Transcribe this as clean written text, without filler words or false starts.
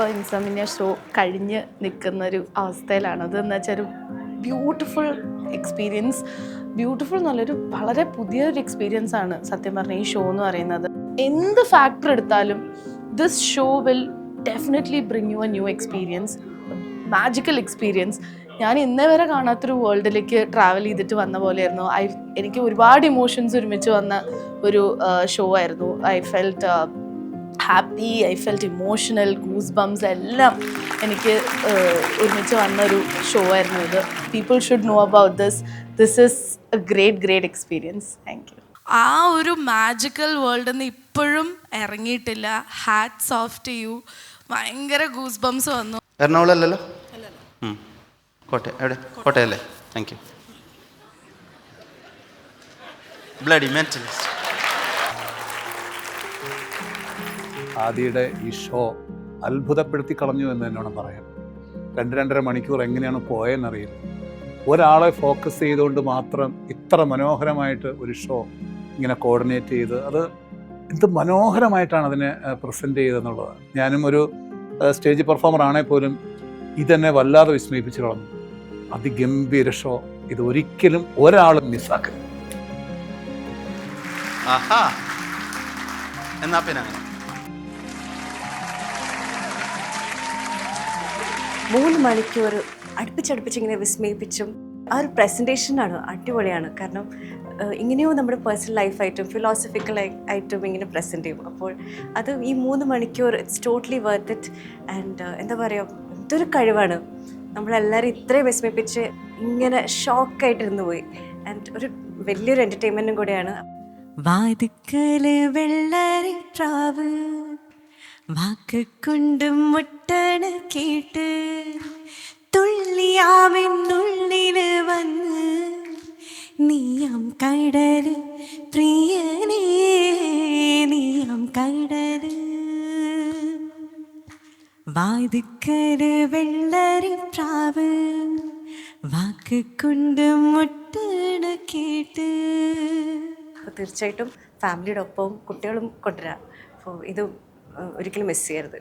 ഇപ്പോൾ insomnia show കഴിഞ്ഞ് നിൽക്കുന്നൊരു അവസ്ഥയിലാണ്. അതെന്ന് വെച്ചാൽ ഒരു ബ്യൂട്ടിഫുൾ എക്സ്പീരിയൻസ്. ബ്യൂട്ടിഫുൾ എന്നുള്ളൊരു വളരെ പുതിയൊരു എക്സ്പീരിയൻസ് ആണ് സത്യം പറഞ്ഞ ഈ ഷോ എന്ന് പറയുന്നത്. എന്ത് ഫാക്ടർ എടുത്താലും this show will definitely bring you A new experience, magical experience. ഞാൻ ഇന്നേ വരെ കാണാത്തൊരു വേൾഡിലേക്ക് ട്രാവൽ ചെയ്തിട്ട് വന്ന പോലെയായിരുന്നു. എനിക്ക് ഒരുപാട് ഇമോഷൻസ് ഒരുമിച്ച് വന്ന ഒരു ഷോ ആയിരുന്നു. I felt happy, I felt emotional, goosebumps എല്ലാം എനിക്ക് ഒരുമിച്ച് വന്നൊരു ഷോ ആയിരുന്നു ഇത്. People should know about this is a great experience. Thank you. ആ ഒരു മാജിക്കൽ വേൾഡിൽ നിന്ന് ഇപ്പോഴും ഇറങ്ങിയിട്ടില്ല. Hats off to you. ഭയങ്കര ഗൂസ് ബംസ് വന്നു. എറണാകുളം അല്ലല്ലോ, കോട്ടയം. എവിടെ? കോട്ടയം അല്ലേ? Thank you. Bloody mentalist. ആദിയുടെ ഈ ഷോ അത്ഭുതപ്പെടുത്തി കളഞ്ഞു എന്ന് എന്നോട് പറയാം. 2-2.5 മണിക്കൂർ എങ്ങനെയാണ് പോയെന്നറിയില്ല. ഒരാളെ ഫോക്കസ് ചെയ്തുകൊണ്ട് മാത്രം ഇത്ര മനോഹരമായിട്ട് ഒരു ഷോ ഇങ്ങനെ കോർഡിനേറ്റ് ചെയ്ത് അത് എന്ത് മനോഹരമായിട്ടാണ് അതിനെ പ്രസൻറ്റ് ചെയ്തതെന്നുള്ളത്. ഞാനും ഒരു സ്റ്റേജ് പെർഫോമർ ആണെങ്കിൽ പോലും ഇതെന്നെ വല്ലാതെ വിസ്മയിപ്പിച്ച് കളഞ്ഞു. അതിഗംഭീര ഷോ. ഇത് ഒരിക്കലും ഒരാളും മിസ്സാക്കരുത്. ആഹാ, എന്നാ പിന്നെ അങ്ങനെ 3 മണിക്കൂർ അടുപ്പിച്ചടുപ്പിച്ച് ഇങ്ങനെ വിസ്മയിപ്പിച്ചും ആ ഒരു പ്രസൻറ്റേഷനാണ് അടിപൊളിയാണ്. കാരണം ഇങ്ങനെയോ നമ്മുടെ പേഴ്സണൽ ലൈഫായിട്ടും ഫിലോസഫിക്കൽ ആയിട്ടും ഇങ്ങനെ പ്രസൻറ്റ് ചെയ്യും. അപ്പോൾ അത് ഈ 3 മണിക്കൂർ it's totally worth it. And എന്താ പറയുക, എന്തൊരു കഴിവാണ്. നമ്മളെല്ലാവരും ഇത്രയും വിസ്മയിപ്പിച്ച് ഇങ്ങനെ ഷോക്കായിട്ടിരുന്നു പോയി. ആൻഡ് ഒരു വലിയൊരു എൻ്റർടൈൻമെൻറ്റും കൂടെയാണ്. വാതുക്കല് വെള്ളരി പ്രാവ് വാക്ക് കൊണ്ടും മുട്ടണ കേട്ട് തുള്ളിയാമെന്നുള്ളില് വന്ന് നീയാം കടല് പ്രിയനേ, നീയാം കടല്. വാതുക്കല് വെള്ളരി പ്രാവ് വാക്ക് കൊണ്ടും മുട്ടണ കേട്ട്. അപ്പോൾ തീർച്ചയായിട്ടും ഫാമിലിയുടെ ഒപ്പവും കുട്ടികളും കൊണ്ടുവരാം. അപ്പോൾ ഇത് ഒരിക്കലും മിസ് ചെയ്യരുത്.